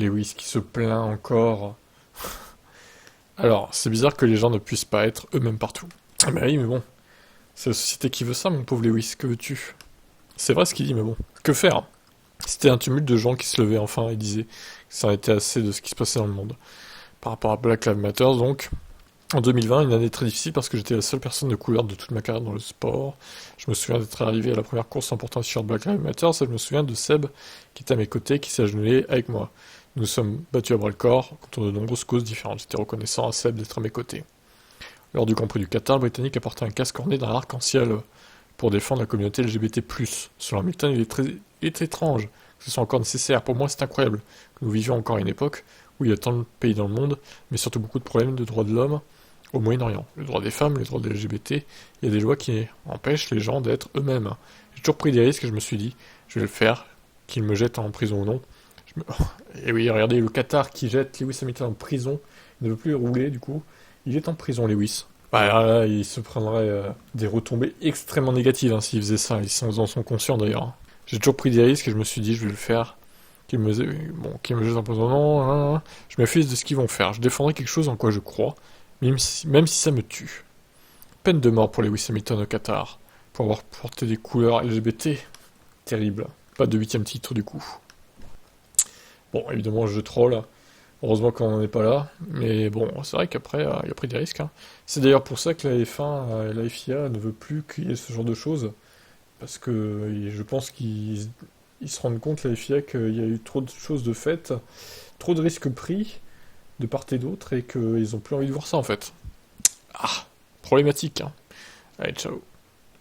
Lewis qui se plaint encore. Alors, c'est bizarre que les gens ne puissent pas être eux-mêmes partout. Ah bah oui, mais bon, c'est la société qui veut ça, mon pauvre Lewis, que veux-tu? C'est vrai ce qu'il dit, mais bon, que faire? C'était un tumulte de gens qui se levaient enfin et disaient que ça en était assez de ce qui se passait dans le monde. Par rapport à Black Lives Matter, donc, en 2020, une année très difficile parce que j'étais la seule personne de couleur de toute ma carrière dans le sport. Je me souviens d'être arrivé à la première course importante sur Black Lives Matter, ça je me souviens de Seb qui était à mes côtés, qui s'est agenouillé avec moi. Nous sommes battus à bras-le-corps contre de nombreuses causes différentes. J'étais reconnaissant à Seb d'être à mes côtés. Lors du Grand Prix du Qatar, le Britannique a porté un casque orné d'un arc-en-ciel pour défendre la communauté LGBT+. Selon Hamilton, il est étrange que ce soit encore nécessaire. Pour moi, c'est incroyable que nous vivions encore à une époque où il y a tant de pays dans le monde, mais surtout beaucoup de problèmes de droits de l'homme au Moyen-Orient. Le droit des femmes, les droits des LGBT, il y a des lois qui empêchent les gens d'être eux-mêmes. J'ai toujours pris des risques et je me suis dit, je vais le faire, qu'ils me jettent en prison ou non. Et oui, regardez, le Qatar qui jette Lewis Hamilton en prison, il ne veut plus rouler du coup, il est en prison Lewis. Bah là, il se prendrait des retombées extrêmement négatives s'il faisait ça, ils en sont conscients d'ailleurs. Hein. J'ai toujours pris des risques et je me suis dit, je vais le faire. Qu'ils me jettent en prison, non, non, non. Je m'affiche de ce qu'ils vont faire. Je défendrai quelque chose en quoi je crois, même si ça me tue. Peine de mort pour Lewis Hamilton au Qatar, pour avoir porté des couleurs LGBT. Terrible. Pas de 8ème titre du coup. Bon, évidemment, je troll. Heureusement qu'on n'en est pas là. Mais bon, c'est vrai qu'après, il a pris des risques. Hein. C'est d'ailleurs pour ça que la F1 et la FIA ne veut plus qu'il y ait ce genre de choses. Parce que je pense qu'ils se rendent compte, la FIA, qu'il y a eu trop de choses de faites, trop de risques pris de part et d'autre, et qu'ils n'ont plus envie de voir ça en fait. Ah, problématique. Hein. Allez, ciao.